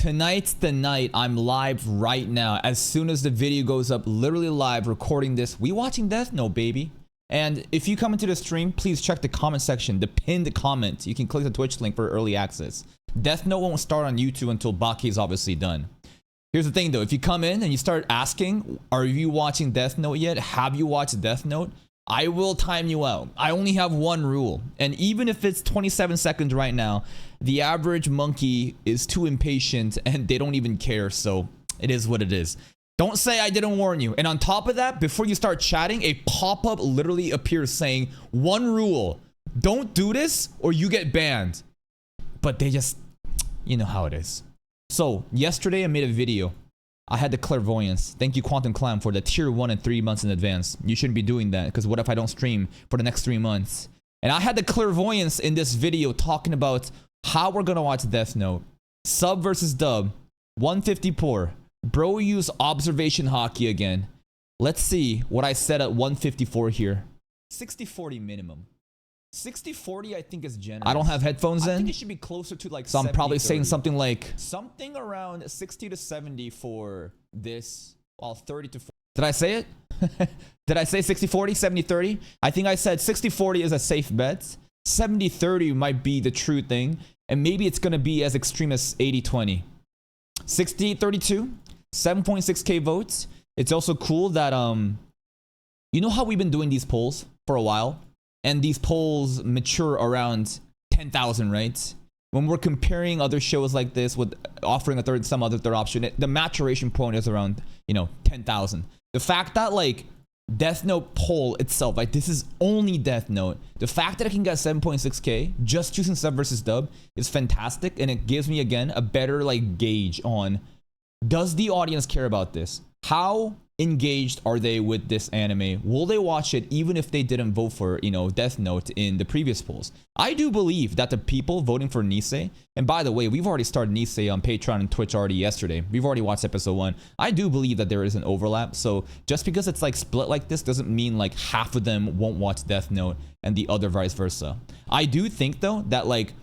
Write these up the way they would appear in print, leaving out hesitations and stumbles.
Tonight's the night. I'm live right now. As soon as the video goes up, literally live, recording this. We watching Death Note, baby. And if you come into the stream, please check the comment section, the pinned comment. You can click the Twitch link for early access. Death Note won't start on YouTube until Baki is obviously done. Here's the thing though, if you come in and you start asking, are you watching Death Note yet? Have you watched Death Note? I will time you out. I only have one rule. And even if it's 27 seconds right now, the average monkey is too impatient and they don't even care. So it is what it is. Don't say I didn't warn you. And on top of that, before you start chatting, a pop-up literally appears saying, one rule, don't do this or you get banned. But they just, you know how it is. So yesterday I made a video. I had the clairvoyance. Thank you, Quantum Clam, for the tier 1 and 3 months in advance. You shouldn't be doing that, because what if I don't stream for the next 3 months? And I had the clairvoyance in this video talking about how we're gonna watch Death Note. Sub versus dub. 154. Bro used observation hockey again. Let's see what I said at 154 here. 60-40 minimum. 60-40 I think is generous. I don't have headphones in. I think it should be closer to like 70-30. So I'm probably saying something like something around 60 to 70 for this, while 30 to 40. Did I say it? Did I say 60-40, 70-30? I think I said 60-40 is a safe bet. 70-30 might be the true thing. And maybe it's going to be as extreme as 80-20. 60-32, 7.6k votes. It's also cool that, you know how we've been doing these polls for a while? And these polls mature around 10,000, right? When we're comparing other shows like this with offering some other third option, the maturation point is around, 10,000. The fact that like Death Note poll itself, like this is only Death Note. The fact that I can get 7.6k just choosing sub versus dub is fantastic, and it gives me again a better like gauge on, does the audience care about this? How engaged are they with this anime? Will they watch it even if they didn't vote for, Death Note in the previous polls? I do believe that the people voting for Nisei, and by the way, we've already started Nisei on Patreon and Twitch already yesterday. We've already watched episode 1. I do believe that there is an overlap. So just because it's like split like this doesn't mean like half of them won't watch Death Note and the other vice versa. I do think though that like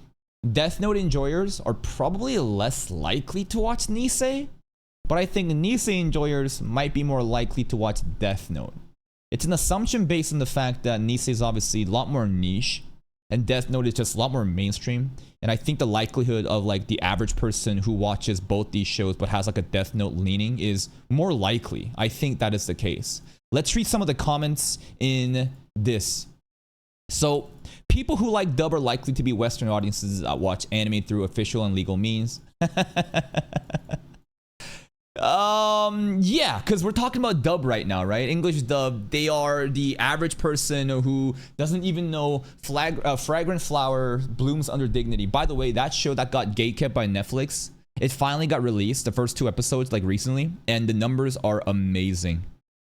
Death Note enjoyers are probably less likely to watch Nisei. But I think Nisei enjoyers might be more likely to watch Death Note. It's an assumption based on the fact that Nisei is obviously a lot more niche and Death Note is just a lot more mainstream. And I think the likelihood of like the average person who watches both these shows but has like a Death Note leaning is more likely. I think that is the case. Let's read some of the comments in this. So people who like dub are likely to be Western audiences that watch anime through official and legal means. Yeah, because we're talking about dub right now, right? English dub. They are the average person who doesn't even know Fragrant Flower blooms under dignity. By the way, that show that got gatekept by Netflix, it finally got released, the first 2 episodes like recently, and the numbers are amazing.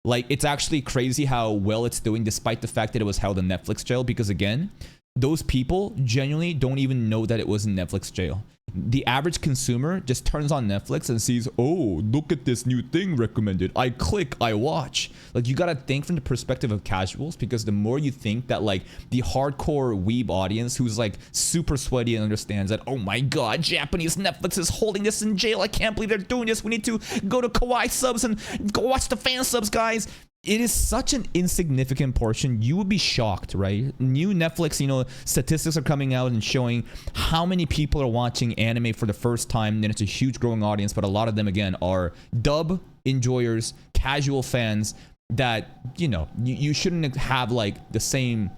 Like, it's actually crazy how well it's doing despite the fact that it was held in Netflix jail, because again, those people genuinely don't even know that it was in Netflix jail. The average consumer just turns on Netflix and sees, oh, look at this new thing recommended. I click, I watch. Like, you gotta think from the perspective of casuals, because the more you think that like the hardcore weeb audience who's like super sweaty and understands that, oh my god, Japanese Netflix is holding this in jail. I can't believe they're doing this. We need to go to Kawaii subs and go watch the fan subs, guys. It is such an insignificant portion. You would be shocked, right? New Netflix, statistics are coming out and showing how many people are watching anime for the first time. And it's a huge growing audience, but a lot of them, again, are dub enjoyers, casual fans that, you shouldn't have like the same,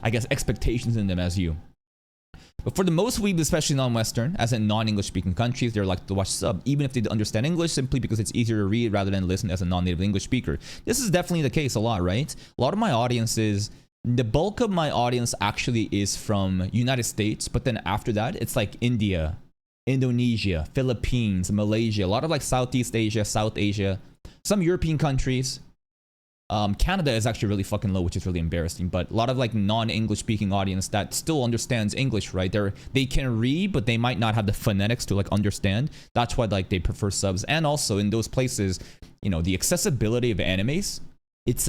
I guess, expectations in them as you. But for the most weebs, especially non-Western, as in non-English speaking countries, they're like to watch sub, even if they understand English, simply because it's easier to read rather than listen as a non-native English speaker. This is definitely the case a lot, right? A lot of my audiences, the bulk of my audience actually is from United States, but then after that, it's like India, Indonesia, Philippines, Malaysia, a lot of like Southeast Asia, South Asia, some European countries. Canada is actually really fucking low, which is really embarrassing, but a lot of like non-English speaking audience that still understands English, right? They can read, but they might not have the phonetics to like understand. That's why like they prefer subs. And also in those places, the accessibility of animes, it's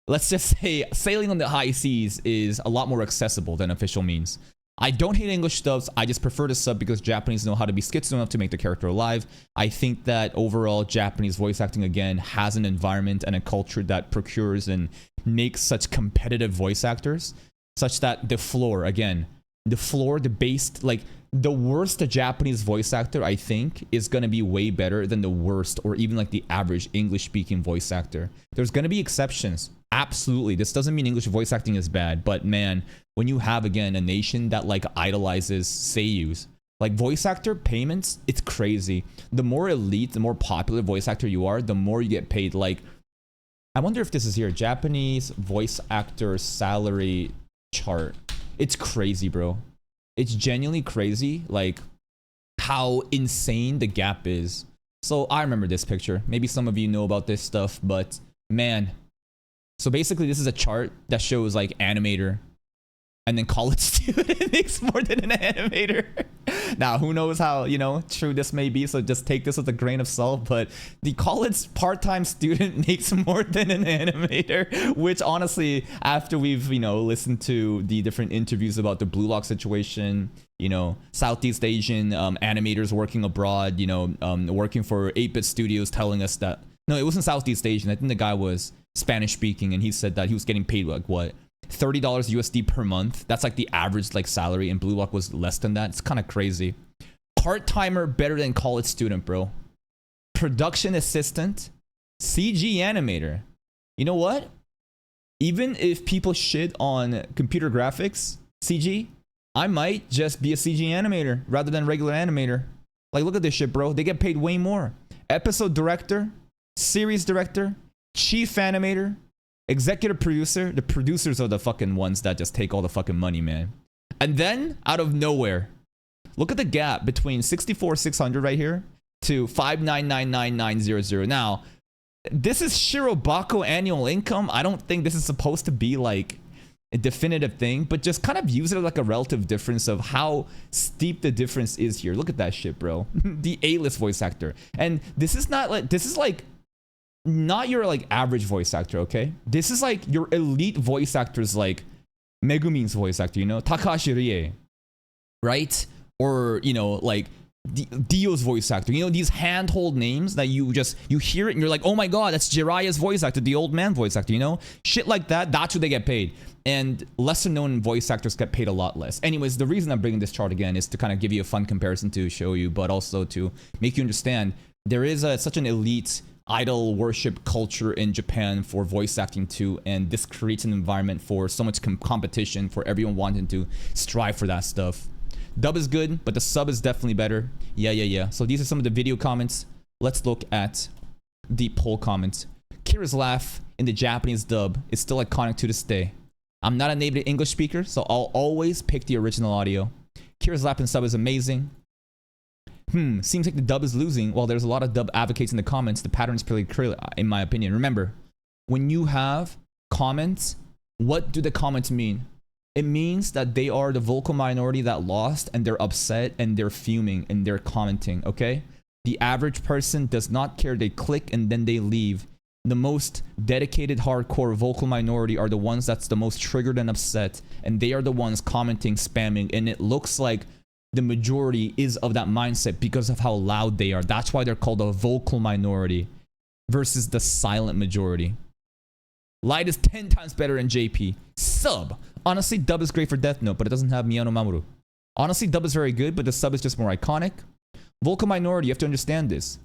let's just say sailing on the high seas is a lot more accessible than official means. I don't hate English dubs. I just prefer to sub because Japanese know how to be schizo enough to make the character alive. I think that overall Japanese voice acting again has an environment and a culture that procures and makes such competitive voice actors, such that the base, like the worst Japanese voice actor I think is gonna be way better than the worst or even like the average English speaking voice actor. There's gonna be exceptions. Absolutely. This doesn't mean English voice acting is bad, but man, when you have again a nation that like idolizes seiyus, like voice actor payments, it's crazy. The more elite, the more popular voice actor you are, the more you get paid. Like, I wonder if this is here, Japanese voice actor salary chart. It's crazy, bro. It's genuinely crazy, like how insane the gap is. So I remember this picture. Maybe some of you know about this stuff, but man. So basically this is a chart that shows like animator, and then college student makes more than an animator. Now, who knows how, you know, true this may be, so just take this with a grain of salt, but the college part-time student makes more than an animator, which honestly, after we've, you know, listened to the different interviews about the Blue Lock situation, you know, Southeast Asian animators working abroad, you know, working for 8-bit studios telling us that, no, it wasn't Southeast Asian, I think the guy was Spanish speaking, and he said that he was getting paid like what? $30 USD per month. That's like the average like salary, and Blue Lock was less than that. It's kind of crazy. Part-timer better than college student, bro. Production assistant, CG animator. You know what? Even if people shit on computer graphics, CG, I might just be a CG animator rather than regular animator. Like, look at this shit, bro. They get paid way more. Episode director, series director, chief animator, executive producer. The producers are the fucking ones that just take all the fucking money, man. And then out of nowhere, look at the gap between 64,600 right here to 5999900. Now, this is Shirobako annual income. I don't think this is supposed to be like a definitive thing, but just kind of use it as like a relative difference of how steep the difference is here. Look at that shit, bro. The A-list voice actor. And this is not like, this is like not your like average voice actor, okay? This is like your elite voice actors, like Megumin's voice actor, you know, Takashi Rie, right? Or, you know, like Dio's voice actor, you know, these handhold names that you hear it and you're like, oh my god, that's Jiraiya's voice actor, the old man voice actor, you know, shit like that. That's who they get paid. And lesser known voice actors get paid a lot less. Anyways, the reason I'm bringing this chart again is to kind of give you a fun comparison to show you, but also to make you understand there is such an elite idol worship culture in Japan for voice acting too, and this creates an environment for so much competition for everyone wanting to strive for that stuff. Dub is good, but the sub is definitely better. Yeah. So these are some of the video comments. Let's look at the poll comments. Kira's laugh in the Japanese dub is still iconic to this day. I'm not a native English speaker, so I'll always pick the original audio. Kira's laugh in sub is amazing. Seems like the dub is losing. While there's a lot of dub advocates in the comments, the pattern is pretty clear, in my opinion. Remember, when you have comments, what do the comments mean? It means that they are the vocal minority that lost, and they're upset, and they're fuming, and they're commenting, okay? The average person does not care. They click, and then they leave. The most dedicated hardcore vocal minority are the ones that's the most triggered and upset, and they are the ones commenting, spamming, and it looks like the majority is of that mindset because of how loud they are. That's why they're called a vocal minority versus the silent majority. Light is 10 times better than JP. Sub. Honestly, dub is great for Death Note, but it doesn't have Miyano Mamoru. Honestly, dub is very good, but the sub is just more iconic. Vocal minority, you have to understand this.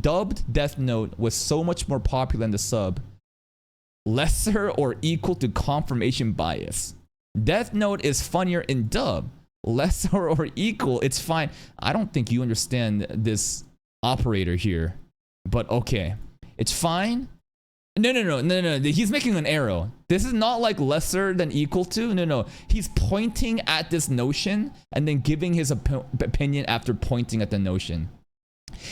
Dubbed Death Note was so much more popular than the sub. Lesser or equal to confirmation bias. Death Note is funnier in dub. Lesser or equal, it's fine. I don't think you understand this operator here, but okay. It's fine. No. He's making an arrow. This is not like lesser than equal to. No. He's pointing at this notion and then giving his opinion after pointing at the notion.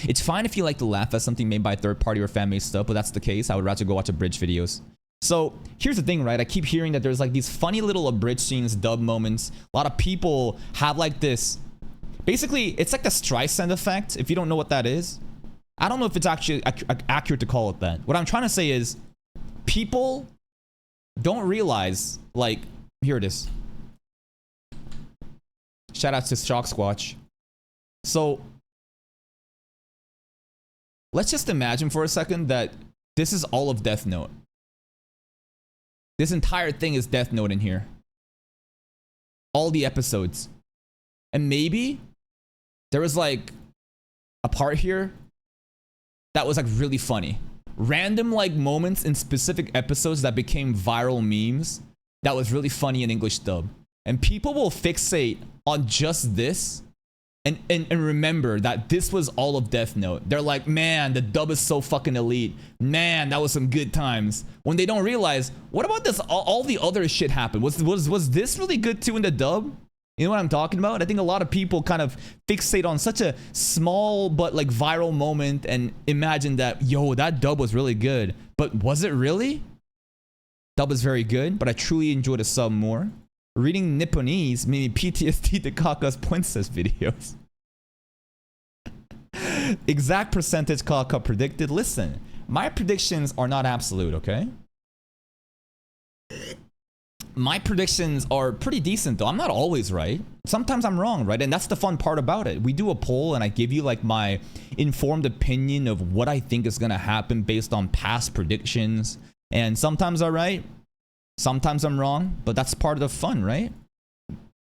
It's fine if you like to laugh at something made by a third party or fan-made stuff, but that's the case. I would rather go watch abridged videos. So here's the thing, right? I keep hearing that there's like these funny little abridged scenes, dub moments. A lot of people have like this. Basically, it's like the Streisand effect, if you don't know what that is. I don't know if it's actually accurate to call it that. What I'm trying to say is people don't realize, like, here it is. Shout out to Shock Squatch. So let's just imagine for a second that this is all of Death Note. This entire thing is Death Note in here. All the episodes. And maybe there was like a part here that was like really funny. Random like moments in specific episodes that became viral memes that was really funny in English dub. And people will fixate on just this and remember that this was all of Death Note. They're like, man, the dub is so fucking elite. Man, that was some good times. When they don't realize, what about this? All the other shit happened. Was this really good too in the dub? You know what I'm talking about? I think a lot of people kind of fixate on such a small but like viral moment and imagine that, yo, that dub was really good. But was it really? Dub is very good, but I truly enjoyed the sub more. Reading Nipponese made me PTSD to Kaka's Princess videos. Exact percentage Kaka predicted. Listen, my predictions are not absolute, okay? My predictions are pretty decent though. I'm not always right. Sometimes I'm wrong, right? And that's the fun part about it. We do a poll and I give you like my informed opinion of what I think is gonna happen based on past predictions. And sometimes I'm right, sometimes I'm wrong, but that's part of the fun, right?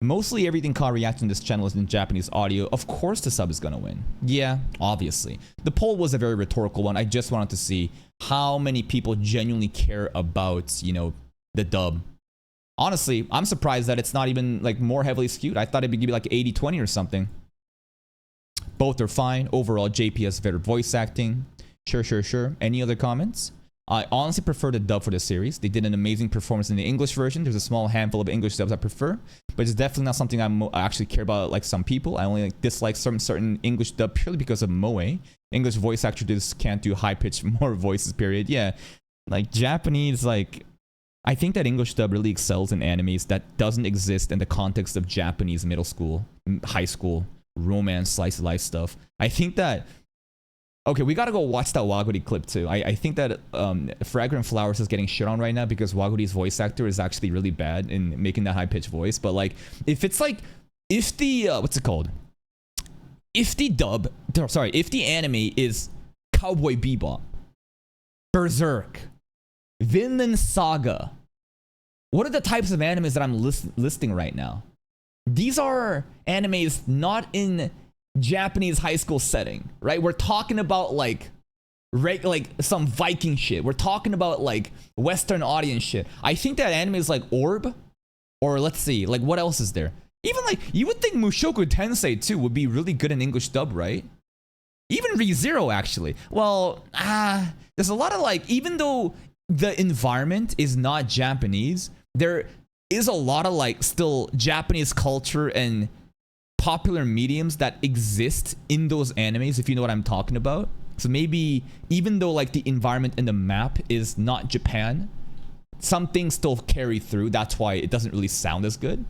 Mostly everything Ka reacts on this channel is in Japanese audio. Of course the sub is gonna win. Yeah, obviously. The poll was a very rhetorical one. I just wanted to see how many people genuinely care about, you know, the dub. Honestly, I'm surprised that it's not even like more heavily skewed. I thought it'd be like 80-20 or something. Both are fine. Overall, JP has better voice acting. Sure. Any other comments? I honestly prefer the dub for the series. They did an amazing performance in the English version. There's a small handful of English dubs I prefer, but it's definitely not something I actually care about like some people. I only like, dislike certain English dub purely because of Moe. English voice actors just can't do high-pitched more voices, period. Yeah, like Japanese, like, I think that English dub really excels in animes that doesn't exist in the context of Japanese middle school, high school, romance, slice of life stuff. I think that, okay, we gotta go watch that Waguri clip too. I think that Fragrant Flowers is getting shit on right now because Waguri's voice actor is actually really bad in making that high-pitched voice. But like, if it's like, if the, what's it called? If the dub, sorry, if the anime is Cowboy Bebop, Berserk, Vinland Saga, what are the types of animes that I'm listing right now? These are animes not in Japanese high school setting, right? We're talking about like some Viking shit. We're talking about like Western audience shit. I think that anime is like Orb, or let's see, like what else is there? Even like, you would think Mushoku Tensei too would be really good in English dub, right? Even ReZero actually. Well, there's a lot of like, even though the environment is not Japanese, there is a lot of like still Japanese culture and popular mediums that exist in those animes, if you know what I'm talking about. So maybe even though like the environment and the map is not Japan, some things still carry through. That's why it doesn't really sound as good.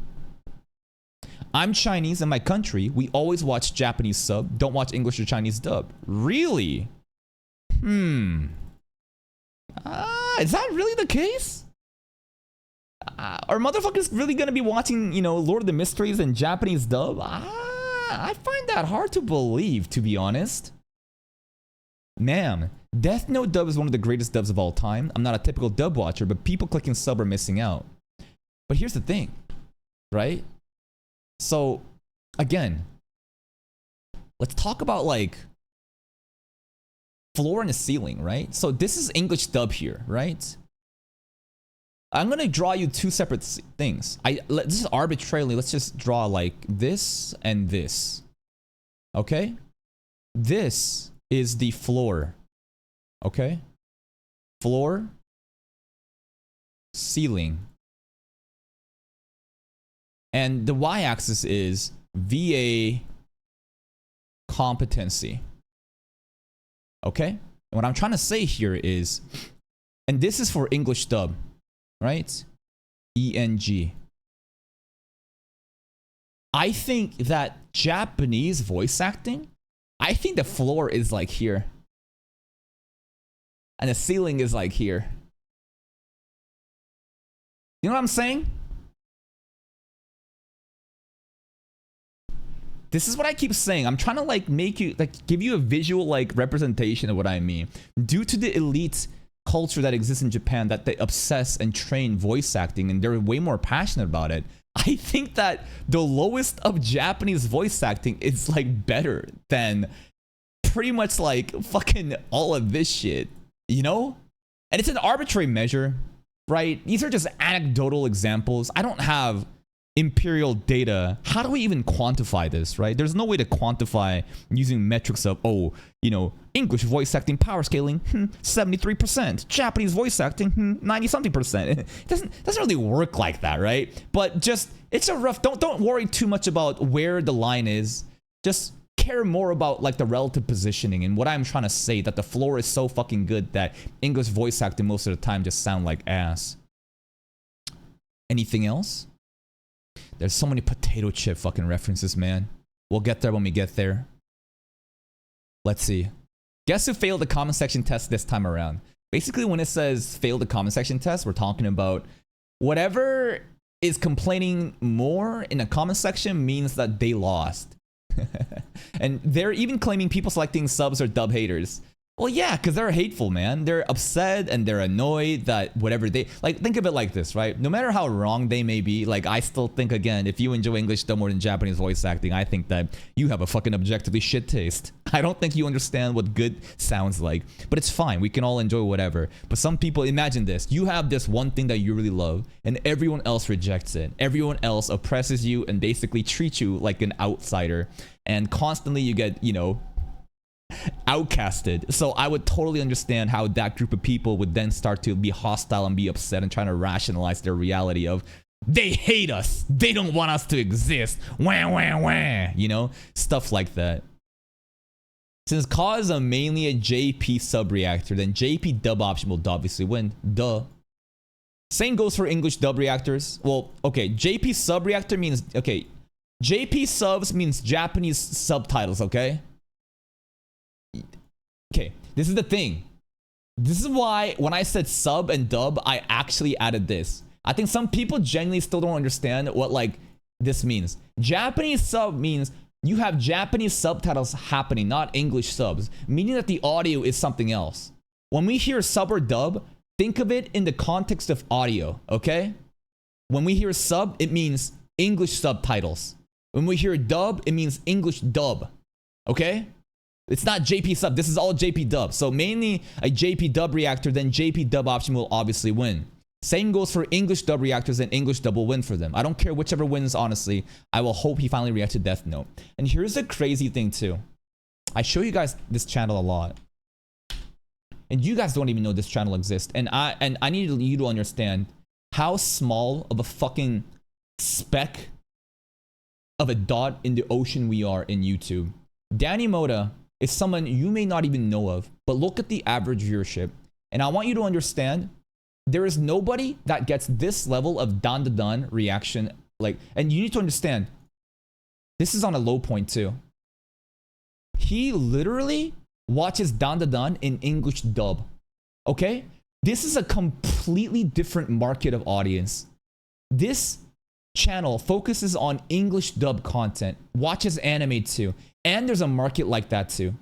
I'm Chinese in my country. We always watch Japanese sub, don't watch English or Chinese dub. Really? Is that really the case? Are motherfuckers really gonna be watching, you know, Lord of the Mysteries in Japanese dub? I find that hard to believe, to be honest. Man, Death Note dub is one of the greatest dubs of all time. I'm not a typical dub watcher, but people clicking sub are missing out. But here's the thing, right? So, again, let's talk about like floor and the ceiling, right? So this is English dub here, right? I'm gonna draw you two separate things. This is arbitrarily, let's just draw like this and this. Okay? This is the floor. Okay? Floor, ceiling. And the y-axis is VA competency. Okay? And what I'm trying to say here is, and this is for English dub, right? ENG. I think that Japanese voice acting, I think the floor is like here. And the ceiling is like here. You know what I'm saying? this is what I keep saying. I'm trying to like make you like give you a visual like representation of what I mean. Due to the elite culture that exists in Japan, that they obsess and train voice acting and they're way more passionate about it, I think that the lowest of Japanese voice acting is like better than pretty much like fucking all of this shit, you know? And it's an arbitrary measure, right? These are just anecdotal examples. I don't have imperial data. How do we even quantify this, right? There's no way to quantify using metrics of, oh, you know, English voice acting power scaling, 73%. Japanese voice acting, 90 something percent. It doesn't really work like that, right? But just, it's a rough, don't worry too much about where the line is. Just care more about like the relative positioning and what I'm trying to say, that the floor is so fucking good that English voice acting most of the time just sound like ass. Anything else? There's so many potato chip fucking references, man. We'll get there when we get there. Let's see. Guess who failed the comment section test this time around? Basically, when it says failed the comment section test, we're talking about whatever is complaining more in the comment section means that they lost. And they're even claiming people selecting subs are dub haters. Well, yeah, because they're hateful, man. They're upset and they're annoyed that whatever they... Like, think of it like this, right? No matter how wrong they may be, like, I still think, again, if you enjoy English dub more than Japanese voice acting, I think that you have a fucking objectively shit taste. I don't think you understand what good sounds like. But it's fine. We can all enjoy whatever. But some people... Imagine this. You have this one thing that you really love, and everyone else rejects it. Everyone else oppresses you and basically treats you like an outsider. And constantly you get, you know, outcasted. So I would totally understand how that group of people would then start to be hostile and be upset and trying to rationalize their reality of they hate us, they don't want us to exist, wah wah wah, you know, stuff like that. Since CAW is mainly a JP sub reactor, then JP dub option will obviously win. Duh. Same goes for English dub reactors. Well, okay, JP sub reactor means, okay, JP subs means Japanese subtitles, okay? Okay, this is the thing. This is why when I said sub and dub, I actually added this. I think some people genuinely still don't understand what like this means. Japanese sub means you have Japanese subtitles happening, not English subs, meaning that the audio is something else. When we hear sub or dub, think of it in the context of audio, okay? When we hear sub, it means English subtitles. When we hear dub, it means English dub, okay? It's not JP sub. This is all JP dub. So mainly a JP dub reactor, then JP dub option will obviously win. Same goes for English dub reactors, and English dub will win for them. I don't care whichever wins, honestly. I will hope he finally reacts to Death Note. And here's the crazy thing too. I show you guys this channel a lot. And you guys don't even know this channel exists. And I need you to understand how small of a fucking speck of a dot in the ocean we are in YouTube. Danny Moda is someone you may not even know of, but look at the average viewership. And I want you to understand, there is nobody that gets this level of dan reaction. Like, and you need to understand, this is on a low point too. He literally watches dan in English dub. Okay? This is a completely different market of audience. This channel focuses on English dub content, watches anime too. And there's a market like that too.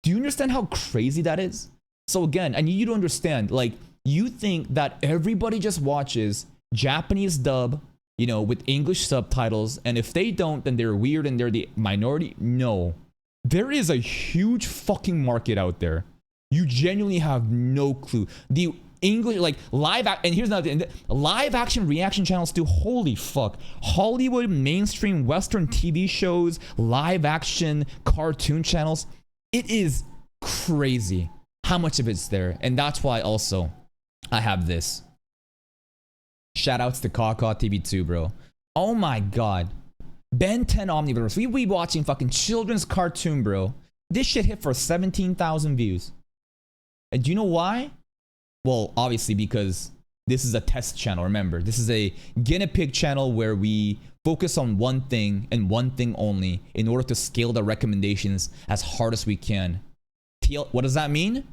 Do you understand how crazy that is? So again, I need you to understand, like, you think that everybody just watches Japanese dub, you know, with English subtitles, and if they don't, then they're weird and they're the minority. No. There is a huge fucking market out there. You genuinely have no clue. The English, like, and here's another thing, live action reaction channels too. Holy fuck. Hollywood mainstream Western TV shows, live action cartoon channels. It is crazy how much of it's there. And that's why also I have this. Shout outs to Kaka TV 2, bro. Oh my god. Ben 10 Omniverse. We be watching fucking children's cartoon, bro. This shit hit for 17,000 views. And do you know why? Well, obviously because this is a test channel. Remember, this is a guinea pig channel where we focus on one thing and one thing only in order to scale the recommendations as hard as we can. What does that mean?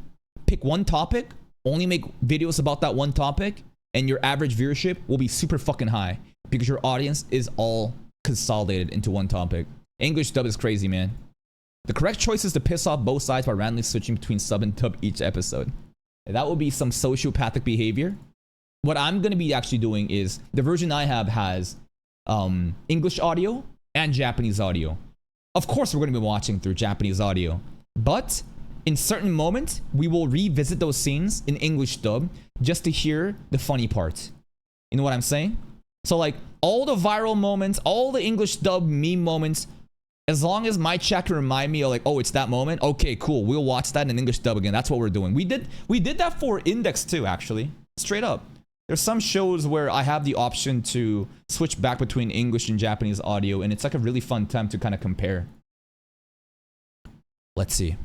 Pick one topic, only make videos about that one topic, and your average viewership will be super fucking high because your audience is all consolidated into one topic. English dub is crazy, man. The correct choice is to piss off both sides by randomly switching between sub and dub each episode. That would be some sociopathic behavior. What I'm going to be actually doing is, the version I have has English audio and Japanese audio. Of course, we're going to be watching through Japanese audio. But in certain moments, we will revisit those scenes in English dub just to hear the funny part. You know what I'm saying? So like, all the viral moments, all the English dub meme moments, as long as my chat can remind me of like, oh, it's that moment. Okay, cool. We'll watch that in English dub again. That's what we're doing. We did that for Index too, actually. Straight up. There's some shows where I have the option to switch back between English and Japanese audio, and it's like a really fun time to kind of compare. Let's see.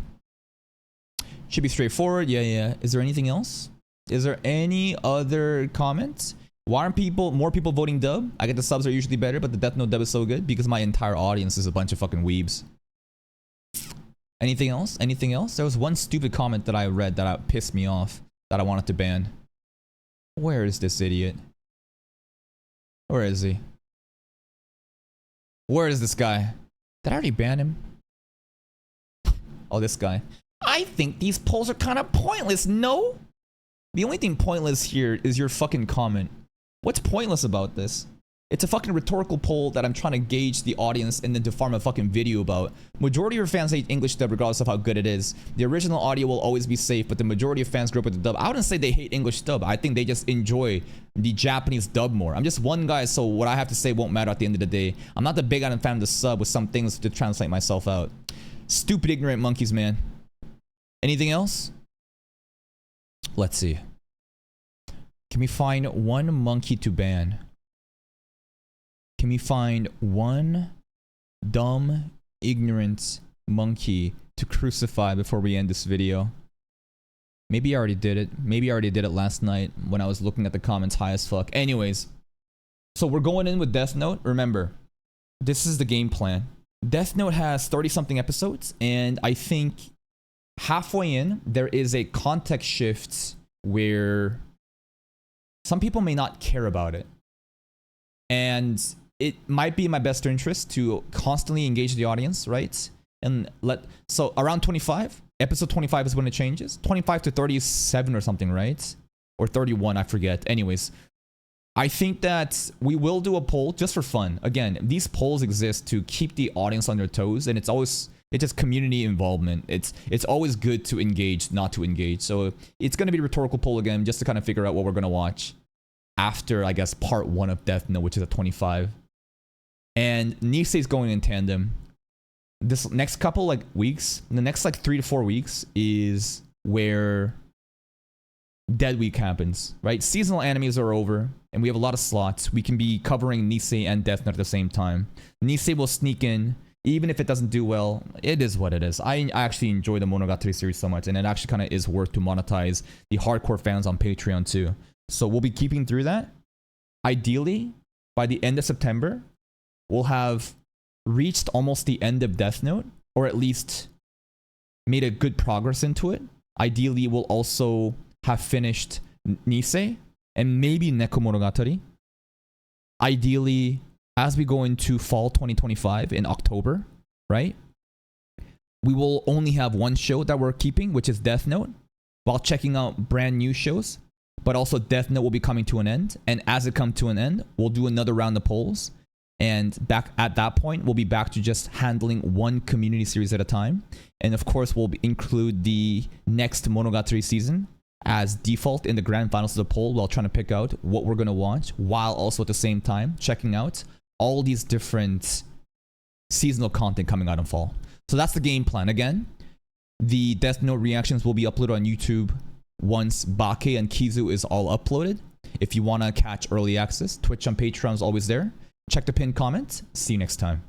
Should be straightforward. Yeah. Is there anything else? Is there any other comments? Why aren't more people voting dub? I get the subs are usually better, but the Death Note dub is so good because my entire audience is a bunch of fucking weebs. Anything else? Anything else? There was one stupid comment that I read that pissed me off that I wanted to ban. Where is this idiot? Where is he? Where is this guy? Did I already ban him? Oh, this guy. I think these polls are kind of pointless, no? The only thing pointless here is your fucking comment. What's pointless about this? It's a fucking rhetorical poll that I'm trying to gauge the audience and then to farm a fucking video about. Majority of your fans hate English dub regardless of how good it is. The original audio will always be safe, but the majority of fans grew up with the dub. I wouldn't say they hate English dub. I think they just enjoy the Japanese dub more. I'm just one guy, so what I have to say won't matter at the end of the day. I'm not the big fan of the sub with some things to translate myself out. Stupid ignorant monkeys, man. Anything else? Let's see. Can we find one monkey to ban? Can we find one dumb, ignorant monkey to crucify before we end this video? Maybe I already did it. Maybe I already did it last night when I was looking at the comments high as fuck. Anyways, so we're going in with Death Note. Remember, this is the game plan. Death Note has 30-something episodes, and I think halfway in, there is a context shift where some people may not care about it. And it might be in my best interest to constantly engage the audience, right? And so around 25, episode 25 is when it changes. 25 to 37 or something, right? Or 31, I forget. Anyways, I think that we will do a poll just for fun. Again, these polls exist to keep the audience on their toes, and it's just community involvement. It's always good to engage, not to engage. So it's going to be a rhetorical poll again, just to kind of figure out what we're going to watch after, I guess, part 1 of Death Note, which is at 25. And Nisei's going in tandem. This next couple like weeks, the next like 3 to 4 weeks is where Dead Week happens, right? Seasonal animes are over, and we have a lot of slots. We can be covering Nisei and Death Note at the same time. Nisei will sneak in. Even if it doesn't do well, it is what it is. I actually enjoy the Monogatari series so much, and it actually kind of is worth to monetize the hardcore fans on Patreon too. So we'll be keeping through that. Ideally, by the end of September, we'll have reached almost the end of Death Note, or at least made a good progress into it. Ideally, we'll also have finished Nisei and maybe Neko Monogatari. Ideally, as we go into fall 2025 in October, right? We will only have one show that we're keeping, which is Death Note, while checking out brand new shows. But also Death Note will be coming to an end. And as it comes to an end, we'll do another round of polls. And back at that point, we'll be back to just handling one community series at a time. And of course, we'll include the next Monogatari season as default in the grand finals of the poll while trying to pick out what we're going to watch, while also at the same time checking out all these different seasonal content coming out in fall. So that's the game plan. Again, the Death Note reactions will be uploaded on YouTube once Bake and Kizu is all uploaded. If you want to catch early access, Twitch and Patreon is always there. Check the pinned comment. See you next time.